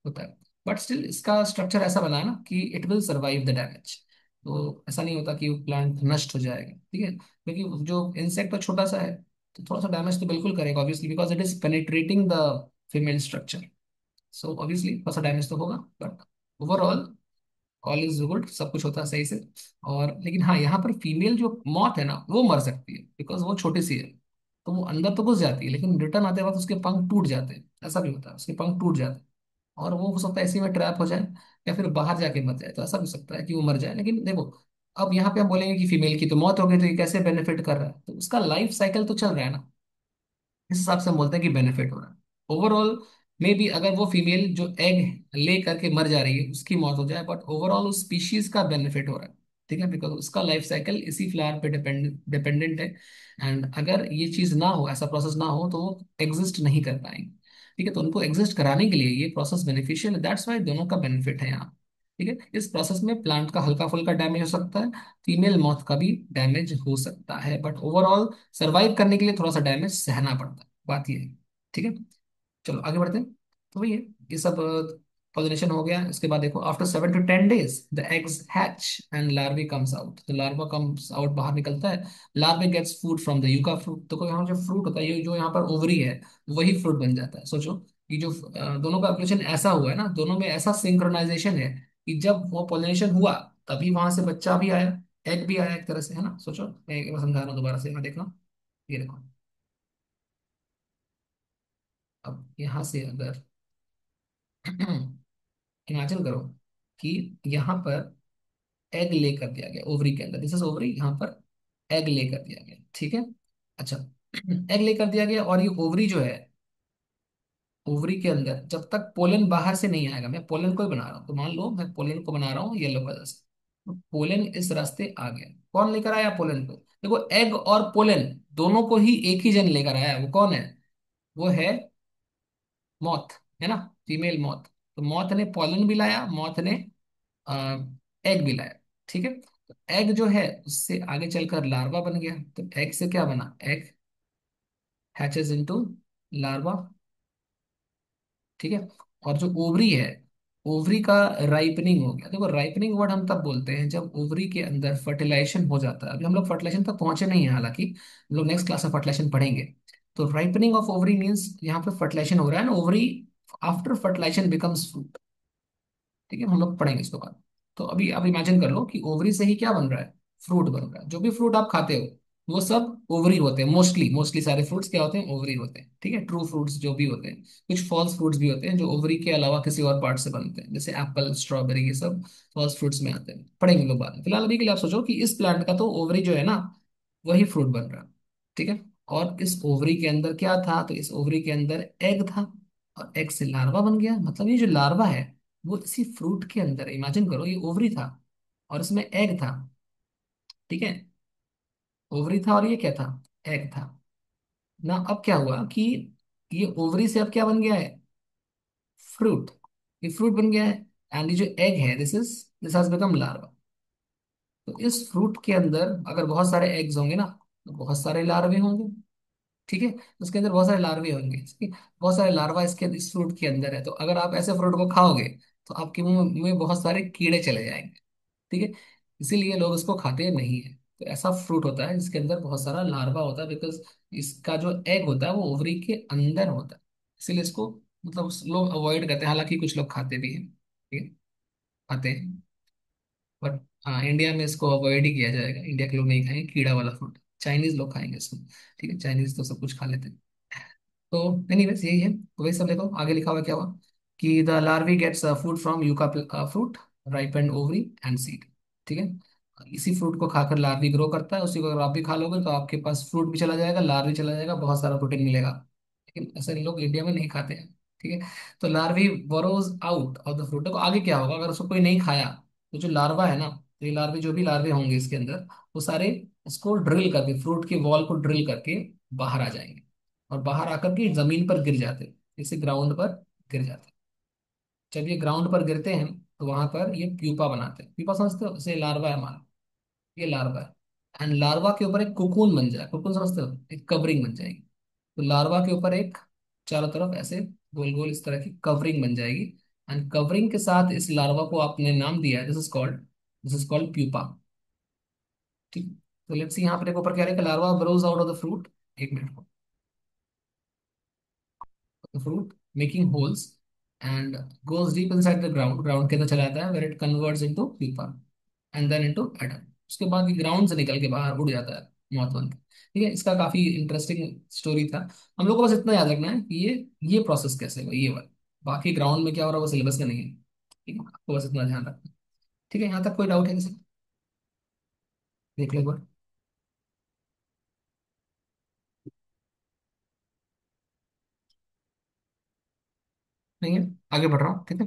[SPEAKER 1] होता है। बट स्टिल इसका स्ट्रक्चर ऐसा बना है ना कि it will survive the damage. तो ऐसा नहीं होता कि वो प्लांट नष्ट हो जाएगा। ठीक है, क्योंकि जो इंसेक्ट तो छोटा सा है, तो थोड़ा सा डैमेज तो बिल्कुल करेगा obviously, because it is penetrating the female structure. So obviously थोड़ा सा डैमेज तो होगा, but overall all is good, सब कुछ होता है सही से। और लेकिन हाँ, यहाँ पर फीमेल जो मौत है ना वो मर सकती है, बिकॉज वो छोटी सी है। तो वो अंदर तो घुस जाती है, लेकिन रिटर्न आते वक्त उसके पंख टूट जाते हैं, ऐसा भी होता है, उसके पंख टूट जाते हैं। और वो हो सकता है इसी में ट्रैप हो जाए, या फिर बाहर जाके मर जाए, तो ऐसा भी हो सकता है कि वो मर जाए। लेकिन देखो, अब यहाँ पे हम बोलेंगे कि फीमेल की तो मौत हो गई, तो ये कैसे बेनिफिट कर रहा है? तो उसका लाइफ साइकिल तो चल रहा है ना, इस हिसाब से हम बोलते हैं कि बेनिफिट हो रहा है। ओवरऑल मे बी अगर वो फीमेल जो एग ले करके मर जा रही है उसकी मौत हो जाए, बट ओवरऑल उस स्पीशीज का बेनिफिट हो रहा है। ठीक है, बिकॉज उसका लाइफ साइकिल इसी फ्लावर पे डिपेंडेंट है। एंड अगर ये चीज ना हो, ऐसा प्रोसेस ना हो, तो वो एग्जिस्ट नहीं कर पाएंगे। ठीक है, तो उनको एग्जिस्ट कराने के लिए ये प्रोसेस बेनिफिशियल है, दैट्स वाई दोनों का बेनिफिट है यहाँ। ठीक है, इस प्रोसेस में प्लांट का हल्का फुल्का डैमेज हो सकता है, फीमेल मौत का भी डैमेज हो सकता है, बट ओवरऑल सरवाइव करने के लिए थोड़ा सा डैमेज सहना पड़ता है, बात ये है। ठीक है, चलो आगे बढ़ते हैं। तो वही है, ये सब पॉलिनेशन हो गया। इसके बाद देखो, after 7 to 10 days the eggs hatch and larva comes out. तो लार्वा कम्स आउट, बाहर निकलता है। Larva gets food from the yucca fruit. तो यहाँ जो फ्रूट होता है, ये जो यहाँ पर ओवरी है, वही फ्रूट बन जाता है। सोचो कि जो दोनों का एवोल्यूशन ऐसा हुआ है ना, दोनों में ऐसा सिंक्रोनाइजेशन है कि जब वो पॉलिनेशन हुआ तभी वहां से बच्चा भी आया, एग भी आया एक तरह से, है ना। सोचो, मैं एक बार समझा रहा हूँ दोबारा से, यहाँ देखना। ये देखो, अब यहाँ से अगर इमेजिन करो कि यहाँ पर एग ले कर दिया गया ओवरी के अंदर, दिस इज ओवरी, यहाँ पर एग ले कर दिया गया। ठीक है, अच्छा एग ले कर दिया गया, और ये ओवरी जो है, ओवरी के अंदर जब तक पोलन बाहर से नहीं आएगा, मैं पोलन को ही बना रहा हूँ, तो मान लो मैं पोलन को बना रहा हूँ येलो कलर से। तो पोलन इस रास्ते आ गया, कौन लेकर आया पोलन को? देखो, एग और पोलन दोनों को ही एक ही जन लेकर आया, वो कौन है? वो है मौत, है ना, फीमेल मौत। तो मौत ने पॉलन भी लाया, मौत ने एग भी लाया। ठीक है, तो एग जो है उससे आगे चलकर लार्वा बन गया। तो एग से क्या बना? Egg hatches into larva. ठीक है, और जो ओवरी है, ओवरी का राइपनिंग हो गया। देखो, राइपनिंग वर्ड हम तब बोलते हैं जब ओवरी के अंदर फर्टिलाइजेशन हो जाता है। अभी हम लोग फर्टिलाइजेशन तक पहुंचे नहीं है, हालांकि हम लोग नेक्स्ट क्लास में फर्टिलाइजेशन पढ़ेंगे। तो राइपनिंग ऑफ ओवरी मीन्स यहाँ पे फर्टिलाइजेशन हो रहा है ना, ovary after fertilization becomes fruit. ठीक है, हम लोग पढ़ेंगे इसके बाद। तो अभी आप इमेजिन कर लो कि ओवरी से ही क्या बन रहा है? फ्रूट बन रहा है। जो भी फ्रूट आप खाते हो वो सब ओवरी होते हैं, मोस्टली मोस्टली सारे फ्रूट्स क्या होते हैं? ओवरी होते हैं। ठीक है, ट्रू फ्रूट्स जो भी होते हैं, कुछ फॉल्स फ्रूट्स भी होते हैं जो ओवरी के अलावा किसी और पार्ट से बनते हैं, जैसे एप्पल, स्ट्रॉबेरी, ये सब फॉल्स फ्रूट्स में आते हैं, पढ़ेंगे लोग बाद में। फिलहाल अभी के लिए आप सोचो कि इस प्लांट का तो ओवरी जो है ना, वही फ्रूट बन रहा है। ठीक है, और इस ओवरी के अंदर क्या था? तो इस ओवरी के अंदर एग था, और एग से लार्वा बन गया। मतलब ये जो लार्वा है वो इसी फ्रूट के अंदर, इमेजिन करो, ये ओवरी था और इसमें एग था। ठीक है। ओवरी था और ये क्या था, एग था ना। अब क्या हुआ कि ये ओवरी से अब क्या बन गया है, फ्रूट। ये फ्रूट बन गया है। एंड ये जो एग है, दिस हैज बिकम लार्वा। तो इस फ्रूट के अंदर अगर बहुत सारे एग्स होंगे ना, तो बहुत सारे लार्वे होंगे। ठीक है, उसके अंदर बहुत सारे लार्वे होंगे, ठीक है? बहुत सारे लार्वा इस फ्रूट के अंदर है। तो अगर आप ऐसे फ्रूट को खाओगे तो आपके मुंह में बहुत सारे कीड़े चले जाएंगे। ठीक है, इसीलिए लोग इसको खाते नहीं है। तो ऐसा फ्रूट होता है जिसके अंदर बहुत सारा लार्वा होता है, बिकॉज इसका जो एग होता है वो ओवरी के अंदर होता है। इसीलिए इसको मतलब लोग अवॉइड करते हैं, हालांकि कुछ लोग खाते भी हैं। ठीक है, खाते हैं। बट हाँ, इंडिया में इसको अवॉइड ही किया जाएगा, इंडिया के लोग नहीं खाएंगे कीड़ा वाला फ्रूट। चाइनीज लोग खाएंगे इसको। ठीक है, चाइनीज तो सब कुछ खा लेते हैं। तो एनीवेज यही है। तो वही सब देखो आगे लिखा हुआ क्या हुआ कि the larvae gets food from yucca fruit, ripe and ovary and seed. ठीक है, इसी फ्रूट को खाकर लार्वी ग्रो करता है। उसी को अगर आप भी खा लोगे तो आपके पास फ्रूट भी चला जाएगा, लार्वी चला जाएगा, बहुत सारा प्रोटीन मिलेगा। लेकिन ऐसे लोग इंडिया में नहीं खाते हैं। ठीक है, तो larvae borrows out of the fruit. देखो आगे क्या होगा अगर उसको कोई नहीं खाया, तो जो लार्वा है ना, तो ये लार्वे जो भी लार्वे होंगे इसके अंदर, वो सारे इसको ड्रिल करके, फ्रूट के वॉल को ड्रिल करके बाहर आ जाएंगे। और बाहर आकर के जमीन पर गिर जाते, जैसे ग्राउंड पर गिर जाते। जब ये ग्राउंड पर गिरते हैं तो वहां पर ये प्यूपा बनाते हैं। प्यूपा समझते हो, जैसे लार्वा है हमारा, ये लार्वा है। एंड लार्वा के ऊपर एक कोकून बन जाए, कोकून समझते हो, एक कवरिंग बन जाएगी। तो लार्वा के ऊपर एक चारों तरफ ऐसे गोल गोल इस तरह की कवरिंग बन जाएगी। एंड कवरिंग के साथ इस लार्वा को आपने नाम दिया है, दिस इज कॉल्ड प्यूपा। ठीक। तो लेट्स सी यहाँ पर एक ऊपर क्या रहेगा, larva burrows out of the fruit. एक minute, the fruit, making holes, and goes deep inside the ground. Ground के अंदर चला जाता है, where it converts into pupa and then into atom. उसके बाद ये ग्राउंड से निकल के बाहर उड़ जाता है मौत बन के। ठीक है, इसका काफी इंटरेस्टिंग स्टोरी था। हम लोग को बस इतना याद रखना है कि ये प्रोसेस कैसे हुआ, ये वाला। बाकी ग्राउंड में क्या हो रहा है वो सिलेबस में नहीं है। ठीक है, आपको बस इतना ध्यान रखना है। ठीक है, यहाँ तक कोई डाउट है किसी को? देख लो एक बार। नहीं है, आगे बढ़ रहा हूँ। ठीक है,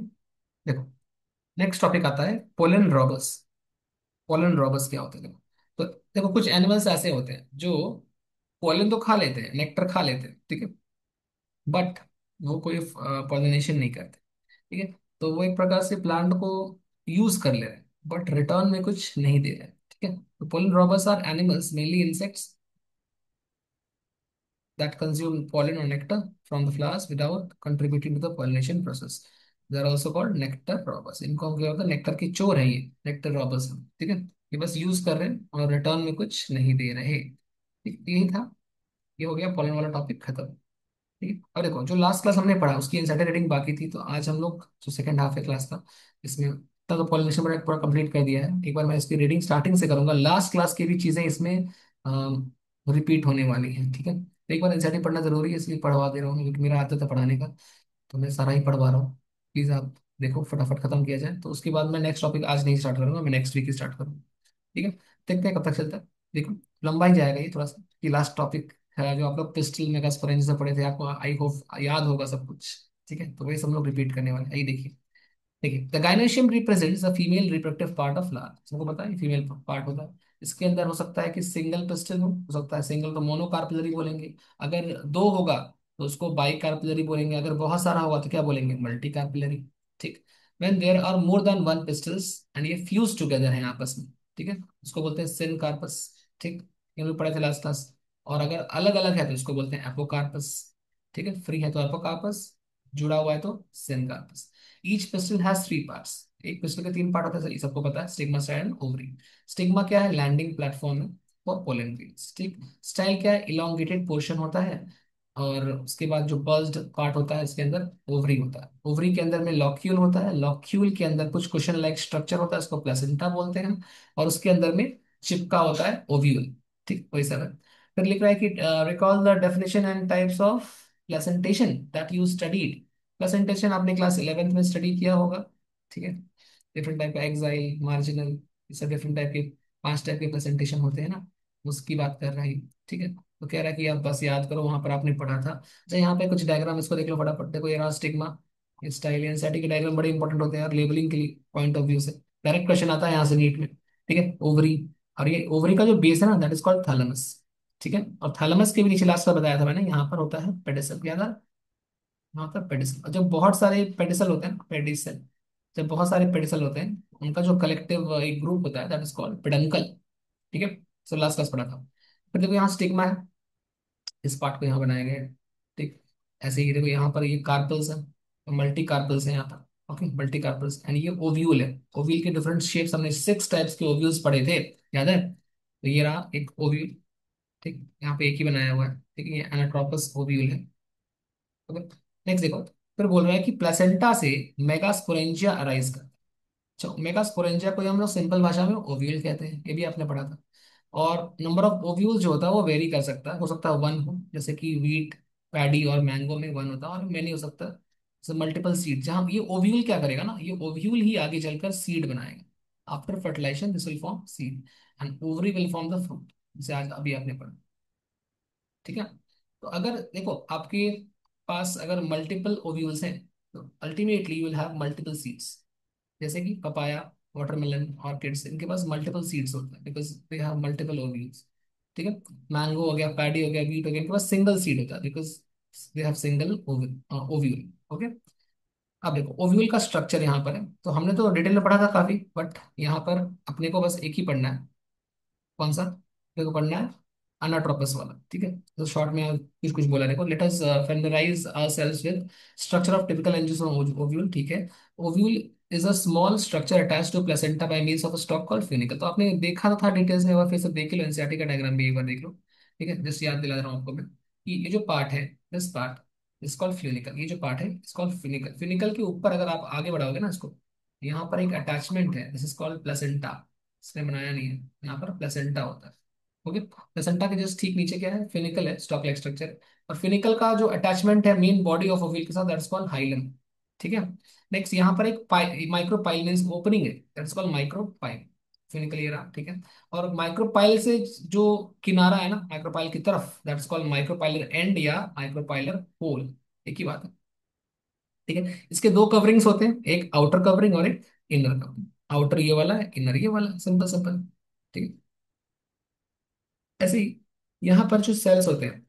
[SPEAKER 1] देखो नेक्स्ट टॉपिक आता है पोलन रॉबर्स। पोलन रॉबर्स क्या होते हैं देखो। तो देखो कुछ एनिमल्स ऐसे होते हैं जो पोलन तो खा लेते हैं, नेक्टर खा लेते हैं, ठीक है, बट वो कोई पॉलिनेशन नहीं करते। ठीक है, तो वो एक प्रकार से प्लांट को यूज कर ले रहे हैं, बट रिटर्न में कुछ नहीं दे रहे हैं। ठीक है, तो pollen robbers are animals, mainly insects, that consume pollen or nectar from the flowers without contributing to the pollination process. They are also called nectar robbers. इनको हम क्या होता है, नेक्टर के चोर है ये, नेक्टर रॉबर्स। ठीक है, ये बस यूज कर रहे हैं और रिटर्न में कुछ नहीं दे रहे। ठीक, यही था। ये हो गया पॉलन वाला टॉपिक खत्म। ठीक है, और देखो जो लास्ट क्लास हमने पढ़ा उसकी इंसाइडर रीडिंग बाकी थी, तो आज हम लोग जो सेकंड हाफ है क्लास का, इसमें तक तो पॉलिनेशन पूरा पूरा कंप्लीट कर दिया है। एक बार मैं इसकी रीडिंग स्टार्टिंग से करूंगा, लास्ट क्लास की भी चीजें इसमें रिपीट होने वाली हैं। ठीक है, तो एक बार एनसीईआरटी पढ़ना जरूरी है, इसलिए पढ़वा दे रहा हूँ क्योंकि मेरा आदत है पढ़ाने का। तो मैं सारा ही पढ़वा रहा हूँ। प्लीज आप देखो फटाफट खत्म किया जाए, तो उसके बाद मैं नेक्स्ट टॉपिक आज नहीं स्टार्ट करूंगा, मैं नेक्स्ट वीक ही स्टार्ट करूंगा। ठीक है, देखते हैं कब तक चलता है। देखो लंबा ही जाएगा ये थोड़ा सा, कि लास्ट टॉपिक है जो आप लोग पिस्टल मेगास्पोरेंज से पढ़े थे, आपको आई होप याद होगा सब कुछ। ठीक है, तो वही सब लोग रिपीट करने वाले हैं। आइए देखिए। देखिए, the gynoecium represents the female reproductive part of flower. सबको पता है फीमेल पार्ट होता है। इसके अंदर हो सकता है कि सिंगल पिस्टल हो सकता है सिंगल तो मोनोकार्पिलरी बोलेंगे। अगर दो होगा तो उसको बाई कार्पिलरी बोलेंगे। अगर बहुत सारा होगा तो क्या बोलेंगे, मल्टी कार्पिलरी। ठीक, when there are more than one pistils and ये फ्यूज टुगेदर हैं आपस में, ठीक है, उसको बोलते हैं सिन कार्पस। ठीक, ये हम लोग पढ़े थे लास्ट क्लास। और अगर अलग अलग है तो उसको बोलते हैं एपोकार्पस। ठीक है, फ्री है तो एपोकार्पस, जुड़ा हुआ है तो syncarpous. Each pistil has three parts. एक पिस्टल के तीन पार्ट होते हैं, ये सबको पता है, stigma, style and ovary. Stigma क्या है, लैंडिंग प्लेटफॉर्म है फॉर पोलन ग्रेन्स। ठीक, स्टाइल क्या है, इलोंगेटेड पोर्शन होता है। और उसके बाद जो बल्ज्ड पार्ट होता है इसके अंदर ओवरी होता है। ओवरी के अंदर में लॉक्यूल होता है, लॉक्यूल के अंदर कुछ कुशन लाइक स्ट्रक्चर होता है, उसको प्लेसेंटा बोलते हैं। और उसके अंदर में चिपका होता है ओव्यूल। ठीक, वही सब है। फिर लिख रहा है कि recall the definition and types of placentation that you studied. Presentation आपने क्लास 11th में स्टडी किया होगा। ठीक है, डिफरेंट टाइप का एक्साइल, मार्जिनल, ये सब डिफरेंट टाइप के 5 टाइप के प्रेजेंटेशन होते हैं ना, उसकी बात कर रहा है। ठीक है, तो कह रहा है कि आप बस याद करो वहां पर आपने पढ़ा था। अच्छा यहाँ पे कुछ डायग्राम, इसको देख लो फटाफट। देखो ये रहा स्टिग्मा, स्टाइल, एनसीईआरटी के डायग्राम बड़े इंपॉर्टेंट होते हैं यार लेबलिंग के लिए पॉइंट ऑफ व्यू से। डायरेक्ट क्वेश्चन आता है यहाँ से नीट में। ठीक है, ओवरी, और ये ओवरी का जो बेस है ना, दैट इज कॉल्ड थैलेमस। ठीक है, और थैलेमस के भी नीचे लास्ट का बताया था मैंने, यहाँ पर होता है पेडिसल, क्या था? यहाँ होता है पेडिसल। और जब बहुत सारे पेडिसल होते हैं, पेडिसल, जब बहुत सारे पेडिसल होते हैं, उनका जो कलेक्टिव एक ग्रुप होता है, दैट इज कॉल्ड पेडंकल। ठीक है, सो लास्ट क्लास पढ़ा था। फिर देखो यहाँ स्टिग्मा है, इस पार्ट को यहाँ बनाया गया है। ठीक, ऐसे ही देखो यहाँ पर ये कार्पल्स है, मल्टी कार्पल्स है यहाँ पर। ओके, मल्टी कार्पल्स, एंड ये ओव्यूल है। ओव्यूल के डिफरेंट शेप्स, हमने 6 टाइप्स के ओव्यूल्स पढ़े थे, याद है? तो ये रहा एक ओव्यूल। ठीक, यहाँ पे एक ही बनाया हुआ है। ठीक है, ये एनाट्रोपस ओव्यूल है। ओके, नेक्स्ट देखो, फिर बोल रहा है कि प्लेसेंटा से मेगास्पोरेंजिया अराइज कर। अच्छा, मेगास्पोरेंजिया को हम लोग सिंपल भाषा में ओव्यूल कहते हैं, ये भी आपने पढ़ा था। और नंबर ऑफ ओव्यूल जो होता है वो वेरी कर सकता है, हो सकता है वन हो, जैसे कि वीट, पैडी और मैंगो में वन होता है, और मैनी हो सकता है। जैसे मल्टीपल सीड, जहाँ ये ओव्यूल क्या करेगा ना, ये ओव्यूल ही आगे चलकर सीड बनाएगा। After fertilization this will form seed, and ovary will form the fruit, जैसे आज अभी आपने पढ़ा। ठीक है, तो अगर देखो आपके पास अगर मल्टीपल ओव्यूल्स हैं, तो ultimately you will have multiple seeds. जैसे कि पपाया, वाटरमेलन, ऑर्किड्स, इनके पास मल्टीपल सीड्स होते हैं because they have multiple ovules. ठीक है, मैंगो हो गया, पैडी हो गया, वीट हो गया, इनके पास सिंगल सीड होता है because they have single ovule. Okay, अब देखो ओव्यूल का स्ट्रक्चर यहाँ पर है, तो हमने तो डिटेल में पढ़ा था काफी, बट यहाँ पर अपने को बस एक ही पढ़ना है। कौन सा? देखो पढ़ना है अनाट्रोपस वाला। ठीक है, तो शॉर्ट में कुछ कुछ बोला, देखो let us familiarise ourselves with structure of typical angiosperm ovule. ठीक है, ovule is a small structure attached to placenta by means of a stalk called funicle. तो आपने देखा तो था डिटेल्स में, एक बार फिर से देख लो, एनसीईआरटी का डायग्राम भी एक बार देख लो। ठीक है, जस्ट याद दिला रहा हूँ आपको मैं कि ये जो पार्ट है, this part is called funicle. ये जो पार्ट है इज कॉल्ड फ्यूनिकल। फ्यूनिकल के ऊपर अगर आप आगे बढ़ाओगे ना इसको, यहाँ पर एक अटैचमेंट है, दिस इज कॉल्ड प्लेसेंटा। इसने बनाया नहीं है, यहाँ पर प्लेसेंटा होता है। ओके, प्लेसेंटा के जस्ट ठीक नीचे क्या है? फिनिकल है, स्टॉक लाइक स्ट्रक्चर। और फिनिकल का जो अटैचमेंट है मेन बॉडी ऑफ ओव्यूल के साथ, दैट्स कॉल्ड हाइलम। ठीक है, नेक्स्ट यहाँ पर एक माइक्रोपाइल मींस ओपनिंग है, दैट्स कॉल्ड माइक्रोपाइल। फिनिकल ये रहा। ठीक है, और माइक्रोपाइल से जो किनारा है ना माइक्रोपाइल की तरफ, दैट्स कॉल्ड माइक्रोपाइलर एंड या माइक्रोपाइलर होल, एक ही बात है। ठीक है, इसके दो कवरिंग्स होते हैं, एक आउटर कवरिंग और एक इनर कवरिंग। आउटर ये वाला है, इनर ये वाला है, सिंपल सिंपल। ठीक है, ऐसे ही यहाँ पर जो सेल्स होते हैं,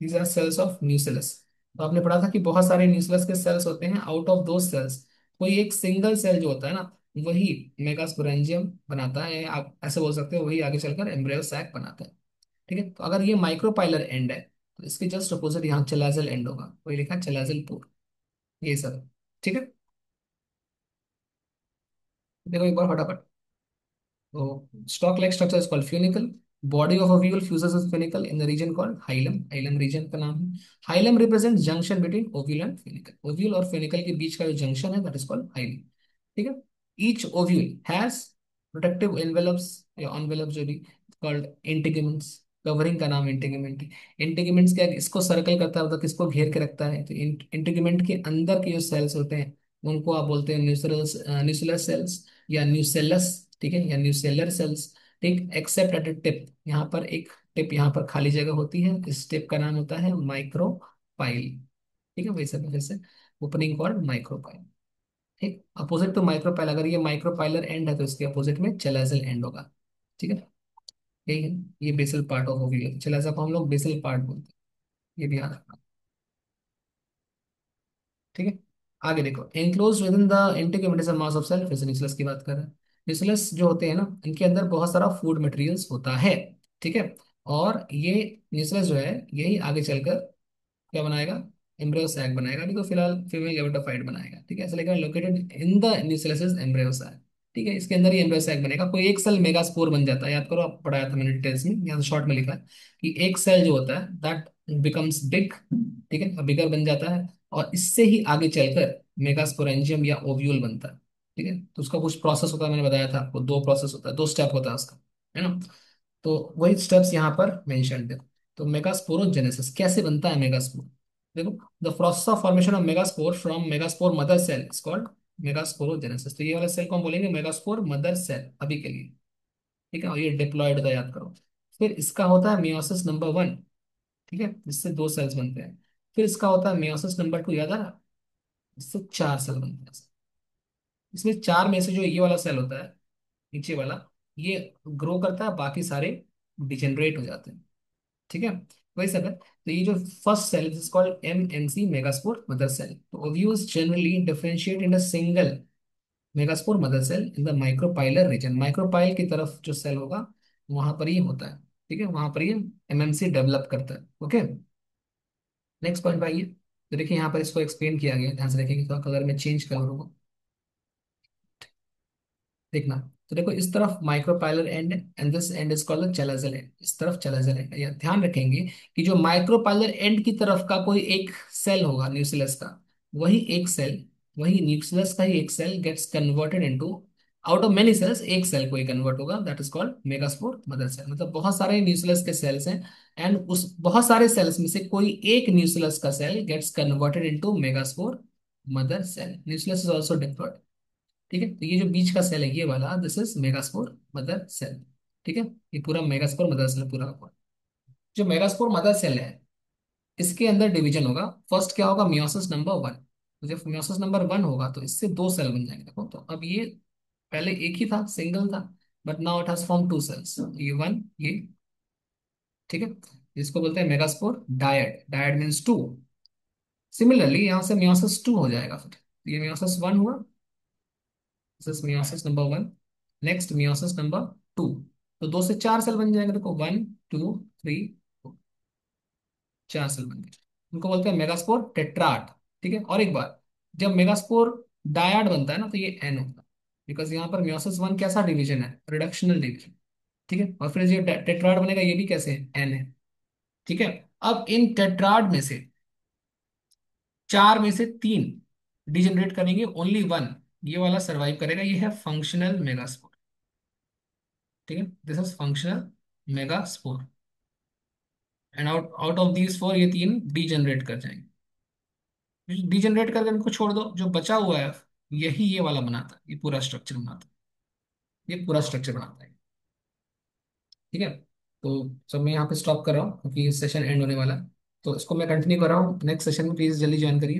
[SPEAKER 1] these are cells of nucellus. तो आपने पढ़ा था कि बहुत सारे न्यूसेलस के सेल्स होते हैं, आउट ऑफ दो सेल्स कोई एक सिंगल सेल जो होता है ना, वही मेगास्पोरेंजियम बनाता है, आप ऐसे बोल सकते हो, वही आगे चलकर एम्ब्रियो सैक बनाता है। ठीक है, तो अगर ये माइक्रोपाइलर एंड है, तो इसके जस्ट अपोजिट यहाँ चलाजल एंड होगा, वही लिखा है चलाजल पोर, ये सब है। ठीक है, देखो एक बार फटाफट। So stalk-like structure is called funicle. Body of a weevil fuses with funicle in the region called hilum. Hilum region का नाम है। Hilum represents junction between ovule and funicle. Ovule और funicle के बीच का जो junction है, that is called hilum. ठीक है, each ovule has protective envelopes या envelopes जो भी called integuments. कवरिंग का नाम इंटीग्यूमेंट है। इंटीग्यूमेंट्स क्या है? इसको सर्कल करता है, मतलब किसको घेर के रखता है, तो इंटीग्यूमेंट के अंदर के जो सेल्स होते हैं उनको आप बोलते हैं न्यूसेलस, न्यूसेलर सेल्स या न्यूसेलस। ठीक है, या न्यूसेलर सेल्स। ठीक, एक्सेप्ट एट अ टिप, यहाँ पर एक टिप यहाँ पर खाली जगह होती है, इस टिप का नाम होता है माइक्रोपाइल। ठीक है, वैसे फिर से ओपनिंग कॉल्ड माइक्रोपाइल। ठीक, अपोजिट टू माइक्रोपाइल, अगर ये माइक्रोपाइलर एंड है तो इसके अपोजिट में चलाजल एंड होगा। ठीक है, यही है, ये basal part of ovule, chalaza को हम लोग बेसल पार्ट बोलते हैं, ये भी याद रखना। ठीक है, आगे देखो, enclose within the integuments mass of cell, फिर से न्यूक्लियस की बात कर रहे हैं। न्यूक्लियस जो होते हैं ना, इनके अंदर बहुत सारा फूड मटेरियल्स होता है। ठीक है, और ये न्यूक्लियस जो है यही आगे चलकर क्या बनाएगा? एम्ब्रियो सैक बनाएगा। अभी तो फिलहाल फीमेल एमेटोफाइट बनाएगा। ठीक है, ऐसा लिखा है located in the nucleus is embryo sac. ठीक है, इसके अंदर ही एम्ब्रियो सैक बनेगा। कोई एक सेल मेगास्पोर बन जाता है, याद करो, आप पढ़ाया था मैंने डिटेल्स में, यहाँ शॉर्ट में लिखा है कि एक सेल जो होता है दैट बिकम्स बिग। ठीक है, बिगर बन जाता है, और इससे ही आगे चलकर मेगास्पोरेंजियम या ओव्यूल बनता है। ठीक है, तो उसका कुछ प्रोसेस होता है, मैंने बताया था आपको, दो प्रोसेस होता है, दो स्टेप होता है उसका, है ना? तो वही स्टेप्स यहाँ पर मेंशन है। तो मेगास्पोरोजेनेसिस कैसे बनता है मेगास्पोर? देखो, the process of formation of megaspore from megaspore mother cell is called megasporogenesis. तो ये वाला सेल को हम बोलेंगे मेगास्पोर मदर सेल अभी के लिए। ठीक है, और ये डिप्लॉयड का याद करो। फिर इसका होता है मियोसिस नंबर 1। ठीक है, जिससे दो सेल्स बनते हैं। फिर इसका होता है मियोसिस नंबर 2, याद आ रहा? इससे 4 सेल बनते हैं। इसमें चार में से जो ये वाला सेल होता है, नीचे वाला, ये ग्रो करता है, बाकी सारे डिजेनरेट हो जाते हैं। ठीक है, वही सब है। तो ये जो first cell is called MMC megaspore mother cell. तो ovules generally differentiate in a single megaspore mother cell in the micropylar region. Micropyle की तरफ जो सेल होगा वहां पर ही होता है। ठीक है, वहां पर ये MMC डेवलप करता है। ओके, नेक्स्ट पॉइंट पे आइए। तो देखिए यहाँ पर इसको एक्सप्लेन किया गया है, ध्यान से देखेंगे तो कलर में चेंज कलर होगा, देखना। तो देखो इस तरफ micropylar end and this end is called chalazal end, इस तरफ चैलाजल एंड। या ध्यान रखेंगे कि जो माइक्रोपाइलर एंड की तरफ का कोई एक सेल होगा न्यूक्लियस का, वही एक सेल, वही न्यूक्लियस का ही एक cell gets converted into, out of many cells एक सेल कोई कन्वर्ट होगा, that is called megaspore mother cell. मतलब बहुत सारे न्यूक्लियस के सेल्स हैं, एंड उस बहुत सारे सेल्स में से कोई एक न्यूक्लियस का cell gets converted into megaspore mother cell. Nucleus is also differed. ठीक है, तो ये जो बीच का सेल है ये वाला, this is megaspore mother cell. ठीक है, ये पूरा मेगास्पोर मदर सेल पूरा का पूरा। जो मेगास्पोर मदर सेल है, इसके अंदर डिवीजन होगा। फर्स्ट क्या होगा, मियोसिस नंबर वन। तो जब मियोसिस नंबर वन होगा तो इससे दो सेल बन जाएंगे। देखो तो अब ये पहले एक ही था, सिंगल था, but now it has form two cells, ये वन, ये। ठीक है, इसको बोलते हैं megaspore dyad. Dyad means two. Similarly यहाँ से मियोसिस टू हो जाएगा फिर। तो ये मियोसिस वन हुआ, this is meiosis number one. Next meiosis number two. तो दो से चार सेल बन जाएंगे। देखो वन, टू, थ्री, चार सेल बन गए। उनको बोलते हैं मेगास्पोर टेट्राड। ठीक है, और एक बार, जब मेगास्पोर डायड बनता है ना तो ये एन होता है, बिकॉज यहाँ पर मियोसिस वन कैसा डिवीजन है, रिडक्शनल डिवीजन। ठीक है, और फिर ये टेट्राड बनेगा, ये भी कैसे है, एन है। ठीक है, अब इन टेट्राड में से चार में से तीन डिजेनरेट करेंगे, ओनली वन, ये वाला सरवाइव करेगा, ये है फंक्शनल मेगास्पोर। ठीक है, this is functional megaspore. And out out of these four ये तीन डीजनरेट कर जाएंगे। डीजनरेट करके इनको छोड़ दो, जो बचा हुआ है यही ये वाला बनाता है, ये पूरा स्ट्रक्चर बनाता है, ये पूरा स्ट्रक्चर बनाता है। ठीक है, तो सब मैं यहाँ पे स्टॉप कर रहा हूँ क्योंकि ये सेशन एंड होने वाला है। तो इसको मैं कंटिन्यू कर रहा हूँ नेक्स्ट सेशन में, प्लीज जल्दी ज्वाइन करिए।